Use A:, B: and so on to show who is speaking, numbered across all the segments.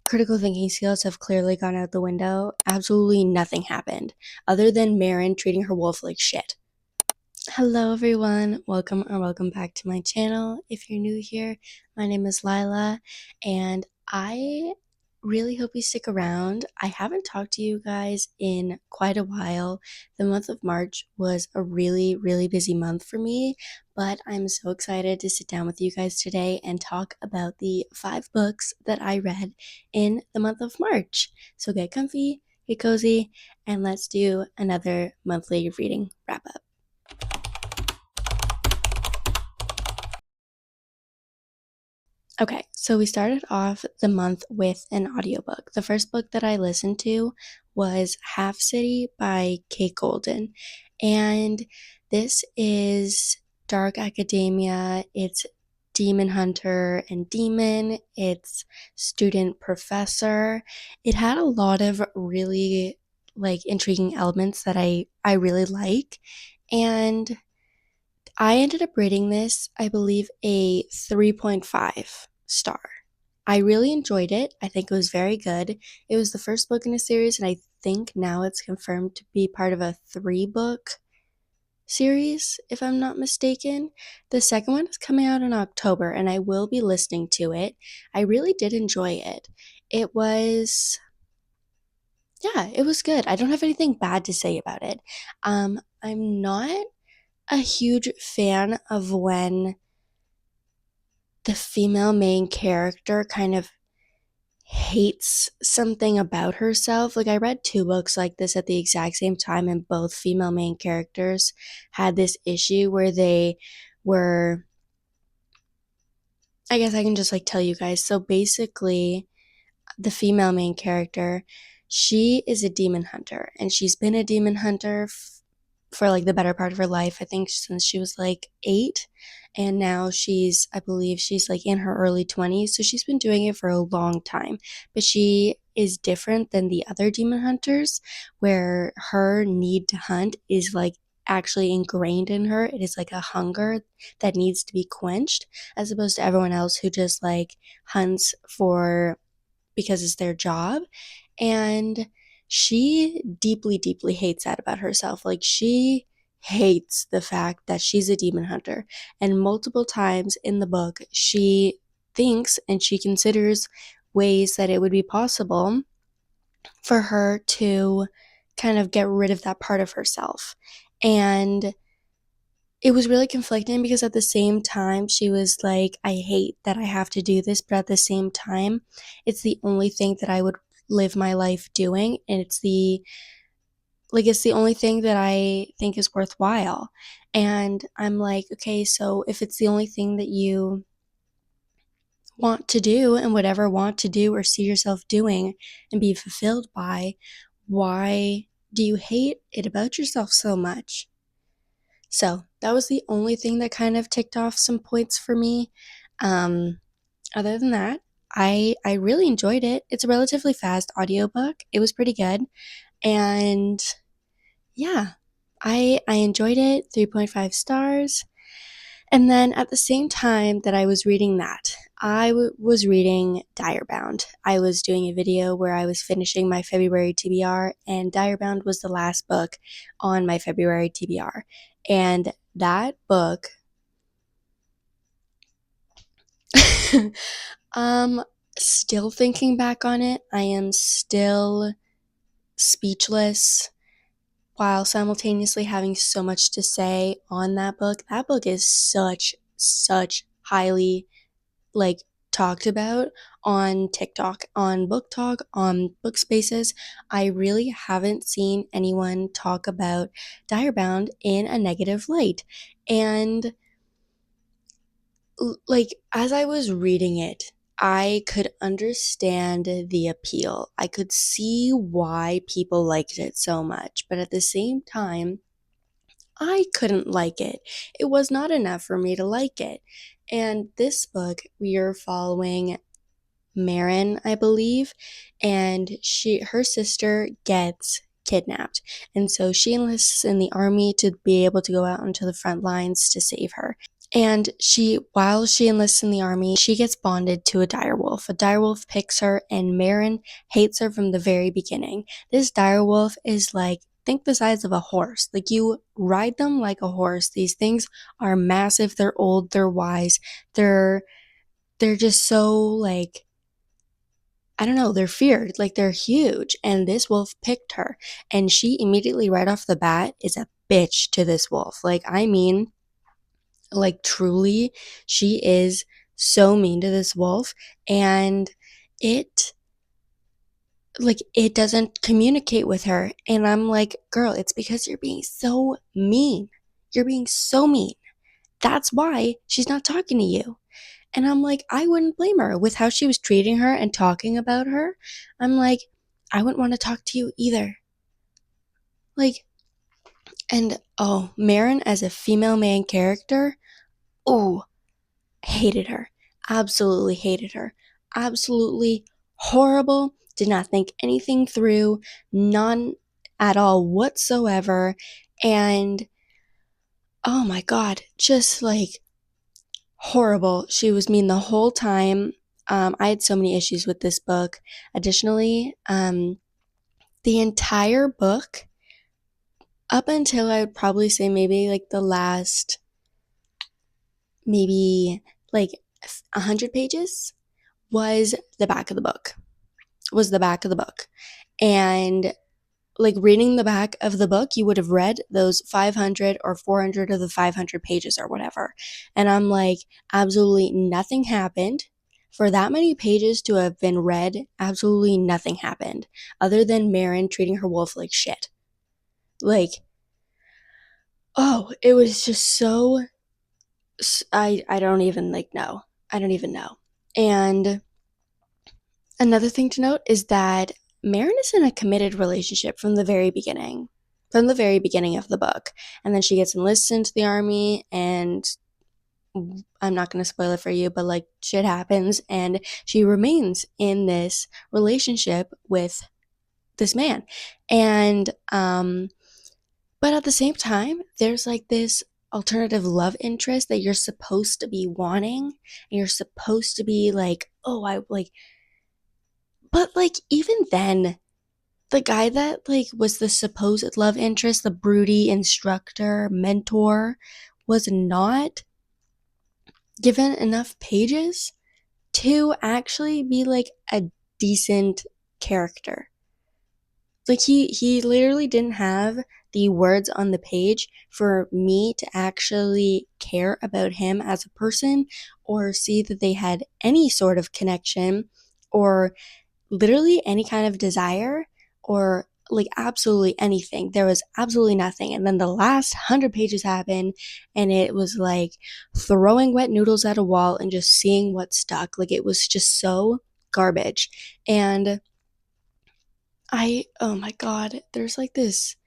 A: critical thinking skills have clearly gone out the window. Absolutely nothing happened other than Marin treating her wolf like shit. Hello everyone, welcome back to my channel. If you're new here, my name is Lila and I really hope you stick around. I haven't talked to you guys in quite a while. The month of March was a really busy month for me, but I'm so excited to sit down with you guys today and talk about the 5 books that I read in the month of March. So get comfy, get cozy, and let's do another monthly reading wrap up. Okay, so we started off the month with an audiobook. The first book that I listened to was Half City by Kate Golden. And this is dark academia. It's demon hunter and demon. It's student professor. It had a lot of really intriguing elements that I really like. And I ended up rating this, I believe, a 3.5 star. I really enjoyed it. I think it was very good. It was the first book in a series, and I think now it's confirmed to be part of a 3-book series, if I'm not mistaken. The second one is coming out in October, and I will be listening to it. I really did enjoy it. It was, yeah, it was good. I don't have anything bad to say about it. I'm not a huge fan of when the female main character kind of hates something about herself. Like, I read 2 books like this at the exact same time, and both female main characters had this issue where they were, I guess I can just tell you guys. So basically, the female main character, she is a demon hunter, and she's been a demon hunter for the better part of her life. I think since she was 8, and now I believe she's in her early 20s. So she's been doing it for a long time. But she is different than the other demon hunters, where her need to hunt is actually ingrained in her. It is a hunger that needs to be quenched, as opposed to everyone else who just hunts for because it's their job. And she deeply hates that about herself. She hates the fact that she's a demon hunter. And multiple times in the book, she thinks and she considers ways that it would be possible for her to kind of get rid of that part of herself. And it was really conflicting because at the same time, she was like, I hate that I have to do this, but at the same time, it's the only thing that I would live my life doing. And it's the only thing that I think is worthwhile. And I'm like, okay, so if it's the only thing that you want to do and would ever want to do or see yourself doing and be fulfilled by, why do you hate it about yourself so much? So that was the only thing that kind of ticked off some points for me. Um, Other than that, I really enjoyed it. It's a relatively fast audiobook. It was pretty good. And yeah, I enjoyed it. 3.5 stars. And then at the same time that I was reading that, was reading Direbound. I was doing a video where I was finishing my February TBR, and Direbound was the last book on my February TBR. And that book, um, still thinking back on it, I am still speechless while simultaneously having so much to say on that book. That book is such highly talked about on TikTok, on Book Talk, on Book Spaces. I really haven't seen anyone talk about Direbound in a negative light. And as I was reading it, I could understand the appeal. I could see why people liked it so much, but at the same time, I couldn't like it. It was not enough for me to like it. And this book, we are following Marin, I believe, and her sister gets kidnapped. And so she enlists in the army to be able to go out into the front lines to save her. And while she enlists in the army, she gets bonded to a direwolf. A direwolf picks her, and Marin hates her from the very beginning. This direwolf is like, think the size of a horse. Like, you ride them like a horse. These things are massive. They're old. They're wise. They're just so like, I don't know, they're feared, like they're huge. And this wolf picked her. And she immediately, right off the bat, is a bitch to this wolf. Like, I mean, like truly, she is so mean to this wolf. And it, like, it doesn't communicate with her. And I'm like, girl, it's because you're being so mean. You're being so mean. That's why she's not talking to you. And I'm like, I wouldn't blame her with how she was treating her and talking about her. I'm like, I wouldn't want to talk to you either. Like, and oh, Marin as a female main character, oh, hated her. Absolutely hated her. Absolutely horrible. Did not think anything through. None at all whatsoever. And oh my God, just like horrible. She was mean the whole time. I had so many issues with this book. Additionally, the entire book, up until I would probably say maybe like the last, maybe like 100 pages, was the back of the book. Was the back of the book. And like reading the back of the book, you would have read those 500 or 400 of the 500 pages or whatever. And I'm like, absolutely nothing happened. For that many pages to have been read, absolutely nothing happened other than Marin treating her wolf like shit. Like, oh, it was just so, I don't even like know. I don't even know. And another thing to note is that Marin is in a committed relationship from the very beginning. From the very beginning of the book. And then she gets enlisted into the army, and I'm not going to spoil it for you, but like shit happens, and she remains in this relationship with this man. And, but at the same time, there's like this alternative love interest that you're supposed to be wanting, and you're supposed to be like, oh, I like, but like even then, the guy that like was the supposed love interest, the broody instructor, mentor, was not given enough pages to actually be like a decent character. Like he literally didn't have the words on the page for me to actually care about him as a person or see that they had any sort of connection or literally any kind of desire or like absolutely anything. There was absolutely nothing. And then the last 100 pages happened, and it was like throwing wet noodles at a wall and just seeing what stuck. Like, it was just so garbage. And oh my God, there's like this.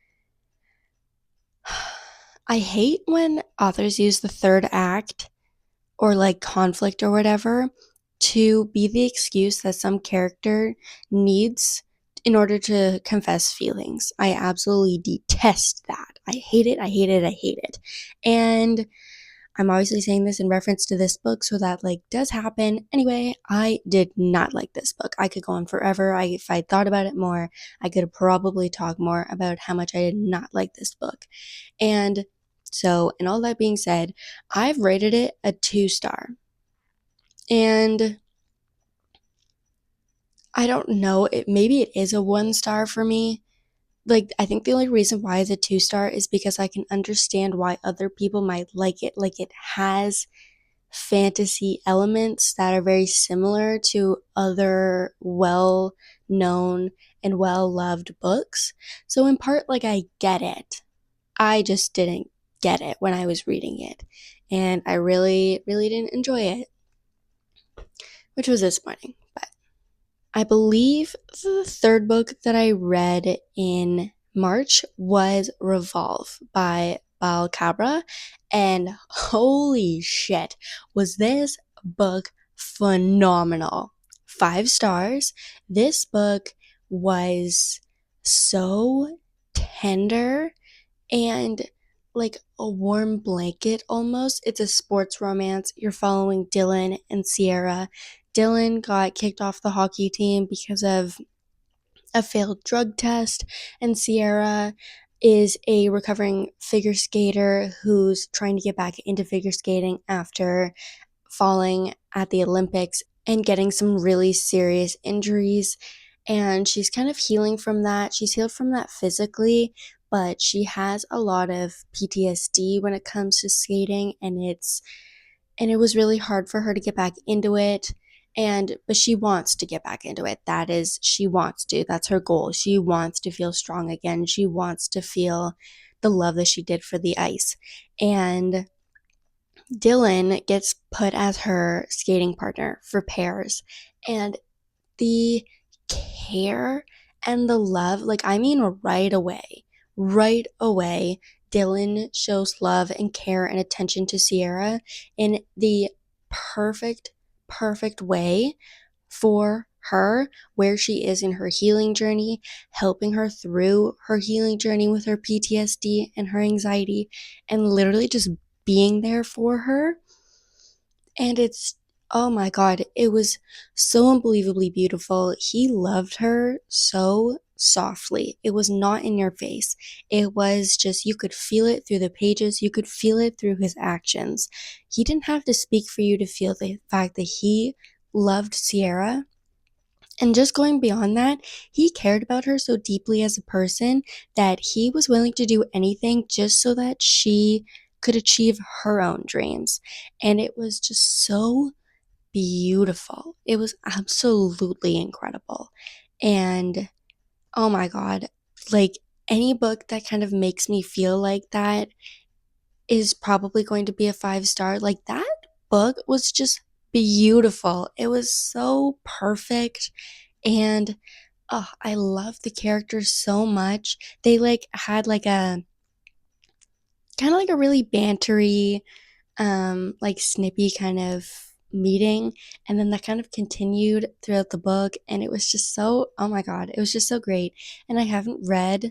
A: I hate when authors use the third act or like conflict or whatever to be the excuse that some character needs in order to confess feelings. I absolutely detest that. I hate it. I hate it. I hate it. And I'm obviously saying this in reference to this book, so that like does happen. Anyway, I did not like this book. I could go on forever. If I thought about it more, I could probably talk more about how much I did not like this book. And so, and all that being said, I've rated it a 2-star. And I don't know, maybe it is a 1-star for me. Like, I think the only reason why it's a 2-star is because I can understand why other people might like it. Like, it has fantasy elements that are very similar to other well known and well loved books. So, in part, like, I get it. I just didn't get it when I was reading it. And I really, really didn't enjoy it, which was disappointing. But I believe the third book that I read in March was Revolve by Bal Cabra. And holy shit, was this book phenomenal. 5 stars. This book was so tender and like a warm blanket almost. It's a sports romance. You're following Dylan and Sierra. Dylan got kicked off the hockey team because of a failed drug test, and Sierra is a recovering figure skater who's trying to get back into figure skating after falling at the Olympics and getting some really serious injuries. And she's kind of healing from that. She's healed from that physically, but she has a lot of PTSD when it comes to skating, and it was really hard for her to get back into it. And but she wants to get back into it. That is, she wants to. That's her goal. She wants to feel strong again. She wants to feel the love that she did for the ice. And Dylan gets put as her skating partner for pairs. And the care and the love, like, I mean, right away, Dylan shows love and care and attention to Sierra in the perfect, perfect way for her, where she is in her healing journey, helping her through her healing journey with her PTSD and her anxiety, and literally just being there for her. And it's, oh my God, it was so unbelievably beautiful. He loved her so softly. It was not in your face. It was just, you could feel it through the pages, you could feel it through his actions. He didn't have to speak for you to feel the fact that he loved Sierra. And just going beyond that, he cared about her so deeply as a person that he was willing to do anything just so that she could achieve her own dreams. And it was just so beautiful. It was absolutely incredible. And oh my God, like, any book that kind of makes me feel like that is probably going to be a 5 star. Like, that book was just beautiful. It was so perfect. And oh, I love the characters so much. They like had like a kind of like a really bantery, like snippy kind of meeting, and then that kind of continued throughout the book, and it was just so, oh my God, it was just so great. And I haven't read,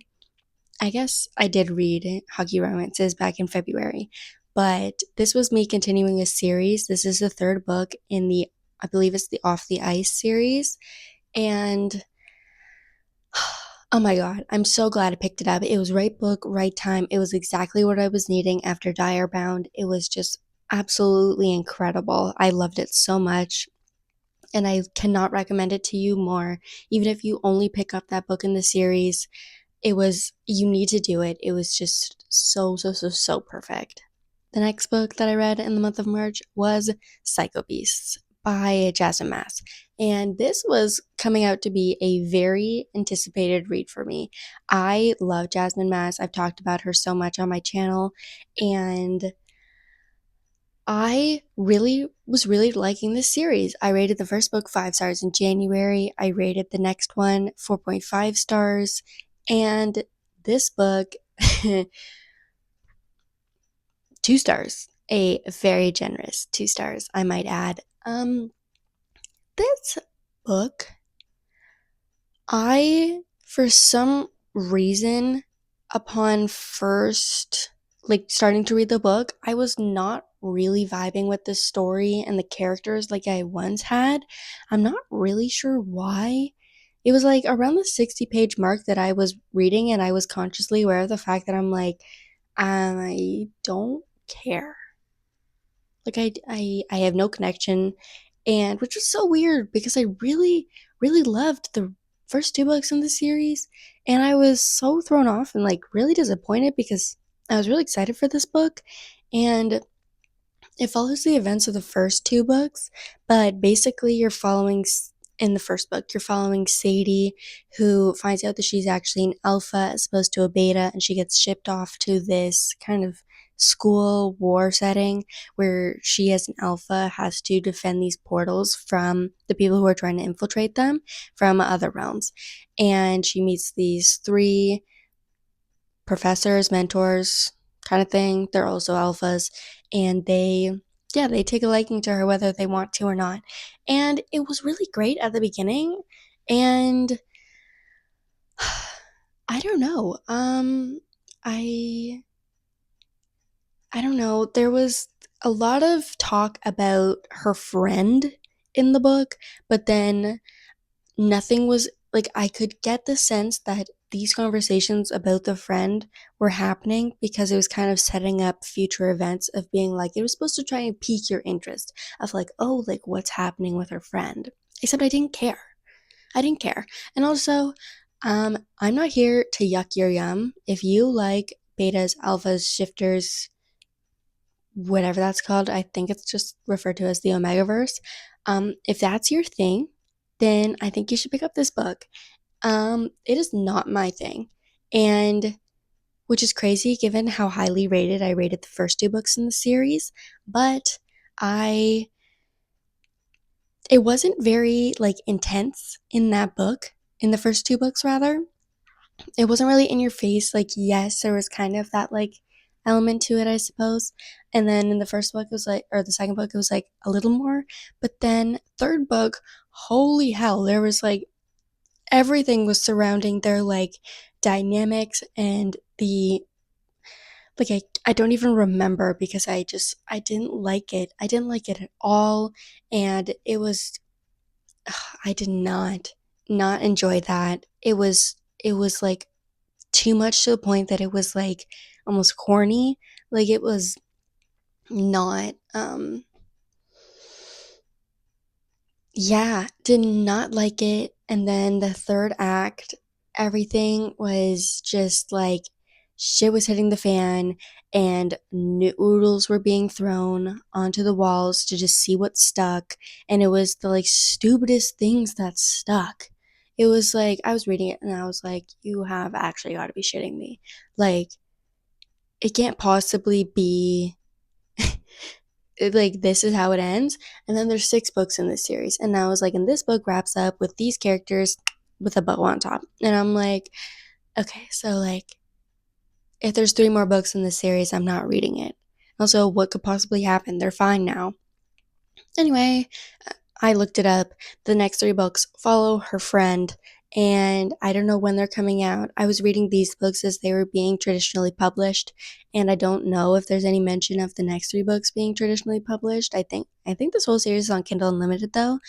A: I guess I did read Hockey Romances back in February, but this was me continuing a series. This is the third book in the, I believe it's the Off the Ice series, and oh my God, I'm so glad I picked it up. It was right book, right time. It was exactly what I was needing after Dire Bound. It was just absolutely incredible. I loved it so much, and I cannot recommend it to you more. Even if you only pick up that book in the series, you need to do it. It was just so, so, so, so perfect. The next book that I read in the month of March was Psycho Beasts by Jasmine Mass. And this was coming out to be a very anticipated read for me. I love Jasmine Mass. I've talked about her so much on my channel, and I was really liking this series. I rated the first book 5 stars in January. I rated the next one 4.5 stars. And this book, 2 stars. A very generous 2 stars, I might add. This book, for some reason, upon first, like, starting to read the book, I was not really vibing with the story and the characters like I once had. I'm not really sure why. It was like around the 60-page mark that I was reading, and I was consciously aware of the fact that I'm like, I don't care. Like, I have no connection, and which was so weird because I really, really loved the first 2 books in the series, and I was so thrown off and like really disappointed because I was really excited for this book, and it follows the events of the first 2 books, but basically in the first book, you're following Sadie, who finds out that she's actually an alpha as opposed to a beta, and she gets shipped off to this kind of school war setting where she, as an alpha, has to defend these portals from the people who are trying to infiltrate them from other realms. And she meets these 3 professors, mentors, kind of thing. They're also alphas, and they take a liking to her whether they want to or not. And it was really great at the beginning, and I don't know. I I don't know, there was a lot of talk about her friend in the book, but then nothing was like, I could get the sense that these conversations about the friend were happening because it was kind of setting up future events of being like, it was supposed to try and pique your interest of like, oh, like what's happening with her friend. Except I didn't care. I didn't care. And also, I'm not here to yuck your yum. If you like betas, alphas, shifters, whatever that's called, I think it's just referred to as the Omegaverse. If that's your thing, then I think you should pick up this book. It is not my thing. And which is crazy given how highly rated I rated the first two books in the series, but I it wasn't very like intense in that book, in the first two books rather. It wasn't really in your face. Like, yes, there was kind of that like element to it, I suppose. And then in the first book, it was like, or the second book, it was like a little more. But then third book, holy hell, there was like everything was surrounding their like dynamics and the like I don't even remember because I didn't like it. I didn't like it at all. And it was I did not enjoy that. It was like too much to the point that it was like almost corny. Like it was not yeah, did not like it. And then the third act, everything was just like shit was hitting the fan and noodles were being thrown onto the walls to just see what stuck. And it was the like stupidest things that stuck. It was like I was reading it and I was like, you have actually got to be shitting me. Like, it can't possibly be like this is how it ends. And then there's six books in this series, and I was like, and this book wraps up with these characters with a bow on top. And I'm like, okay, so like if there's three more books in this series, I'm not reading it. Also, what could possibly happen? They're fine now. Anyway, I looked it up. The next three books follow her friend, and I don't know when they're coming out. I was reading these books as they were being traditionally published, and I don't know if there's any mention of the next three books being traditionally published. I think this whole series is on Kindle Unlimited though,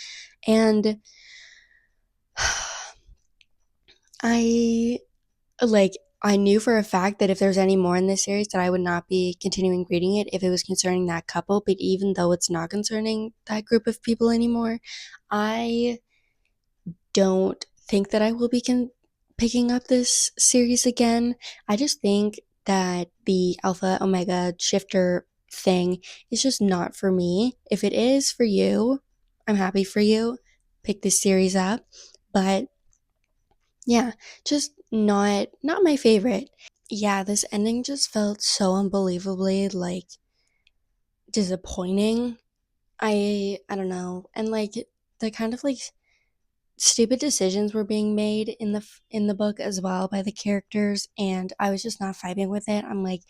A: and I like I knew for a fact that if there's any more in this series that I would not be continuing reading it if it was concerning that couple, but even though it's not concerning that group of people anymore, I don't think that I will be picking up this series again. I just think that the alpha omega shifter thing is just not for me. If it is for you, I'm happy for you. Pick this series up, but yeah, just not my favorite. Yeah, this ending just felt so unbelievably like disappointing. I don't know. And like the kind of like stupid decisions were being made in the book as well by the characters, and I was just not vibing with it. I'm like,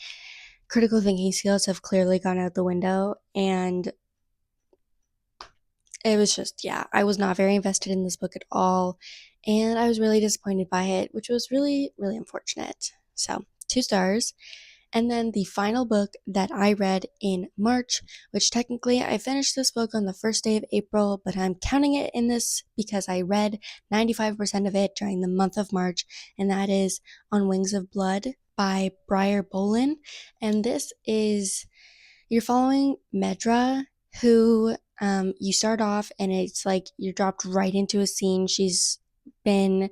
A: critical thinking skills have clearly gone out the window, and it was just, yeah, I was not very invested in this book at all, and I was really disappointed by it, which was really really unfortunate. So 2 stars. And then the final book that I read in March, which technically I finished this book on the first day of April, but I'm counting it in this because I read 95% of it during the month of March, and that is On Wings of Blood by Briar Bolin. And this is, you're following Medra, who you start off and it's like you're dropped right into a scene. She's been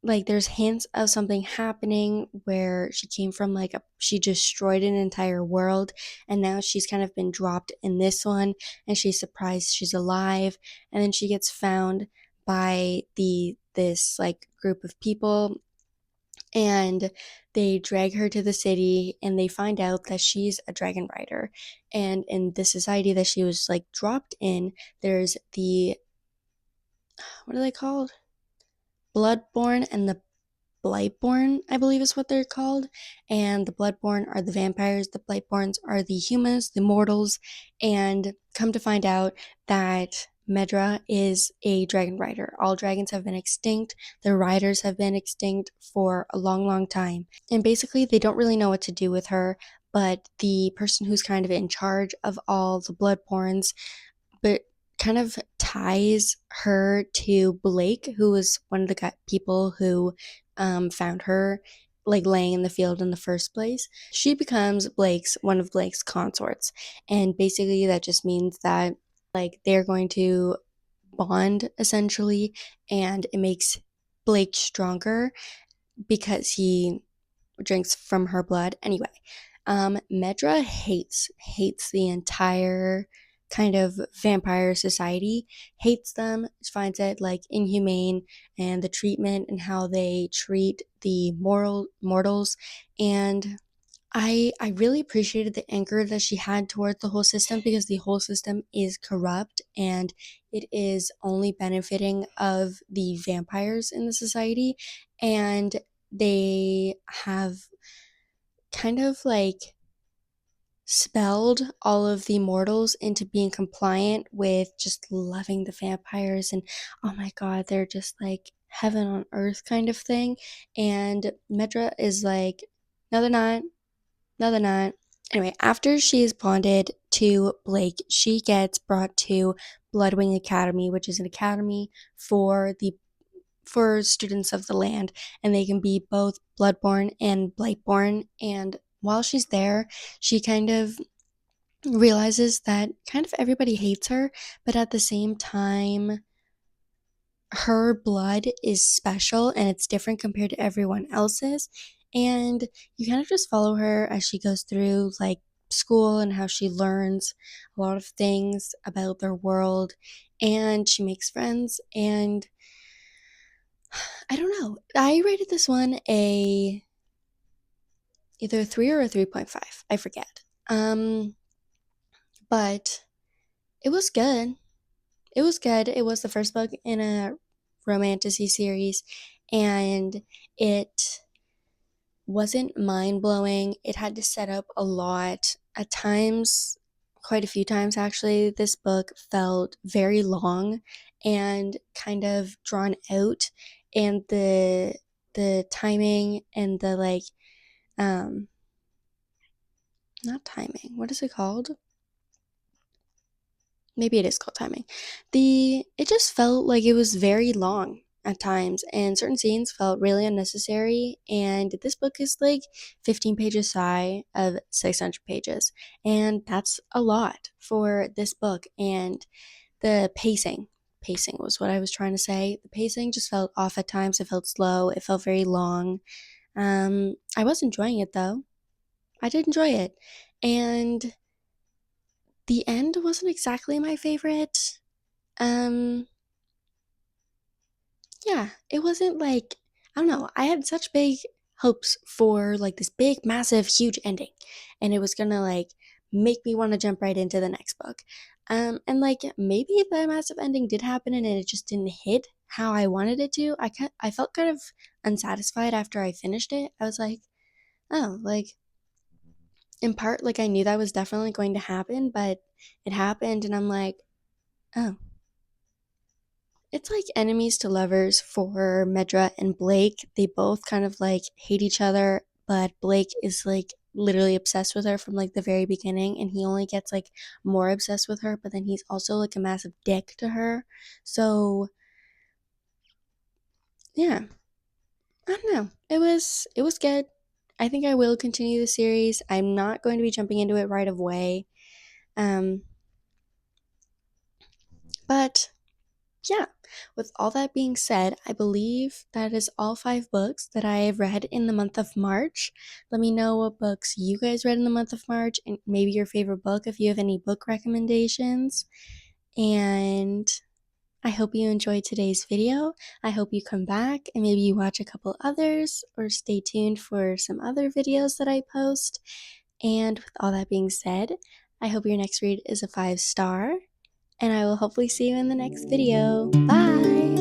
A: like there's hints of something happening where she came from like she destroyed an entire world, and now she's kind of been dropped in this one, and she's surprised she's alive, and then she gets found by this like group of people, and they drag her to the city and they find out that she's a dragon rider, and in the society that she was like dropped in, there's the, what are they called, Bloodborne and the Blightborn, I believe is what they're called. And the Bloodborn are the vampires, the Blightborns are the humans, the mortals. And come to find out that Medra is a dragon rider. All dragons have been extinct. The riders have been extinct for a long, long time. And basically, they don't really know what to do with her, but the person who's kind of in charge of all the Bloodborns, but kind of ties her to Blake, who was one of the people who found her like laying in the field in the first place. She becomes Blake's one of Blake's consorts, and basically that just means that like they're going to bond essentially, and it makes Blake stronger because he drinks from her blood. Anyway, Medra hates the entire kind of vampire society, hates them, finds it like inhumane, and the treatment and how they treat the mortals. And I really appreciated the anger that she had towards the whole system, because the whole system is corrupt and it is only benefiting of the vampires in the society, and they have kind of like spelled all of the mortals into being compliant with just loving the vampires, and oh my god, they're just like heaven on earth kind of thing. And Medra is like, no, they're not. No, they're not. Anyway, after she is bonded to Blake, she gets brought to Bloodwing Academy, which is an academy for students of the land, and they can be both Bloodborn and Blightborn. And while she's there, she kind of realizes that kind of everybody hates her, but at the same time, her blood is special and it's different compared to everyone else's. And you kind of just follow her as she goes through like school and how she learns a lot of things about their world, and she makes friends. And I don't know, I rated this one a either a 3 or a 3.5, I forget. But it was good. It was good. It was the first book in a romantasy series, and it wasn't mind blowing. It had to set up a lot. At times, quite a few times actually, this book felt very long and kind of drawn out, and the timing and the like not timing. What is it called? Maybe it is called timing. It just felt like it was very long at times, and certain scenes felt really unnecessary. And this book is like 15 pages shy of 600 pages, and that's a lot for this book. And the pacing was what I was trying to say. The pacing just felt off at times. It felt slow. It felt very long. I was enjoying it though. I did enjoy it, and the end wasn't exactly my favorite. Um, yeah, it wasn't like, I don't know, I had such big hopes for like this big, massive, huge ending, and it was gonna like make me want to jump right into the next book. And like maybe the massive ending did happen and it just didn't hit how I wanted it to. I felt kind of unsatisfied after I finished it. I was like, oh, like in part, like I knew that was definitely going to happen, but it happened, and I'm like, oh. It's like enemies to lovers for Medra and Blake. They both kind of like hate each other, but Blake is like literally obsessed with her from like the very beginning, and he only gets like more obsessed with her, but then he's also like a massive dick to her. So, yeah, I don't know. It was good. I think I will continue the series. I'm not going to be jumping into it right away. Um, but yeah, with all that being said, I believe that is all 5 books that I have read in the month of March. Let me know what books you guys read in the month of March, and maybe your favorite book if you have any book recommendations. And I hope you enjoyed today's video. I hope you come back and maybe you watch a couple others, or stay tuned for some other videos that I post. And with all that being said, I hope your next read is a 5-star, and I will hopefully see you in the next video. Bye!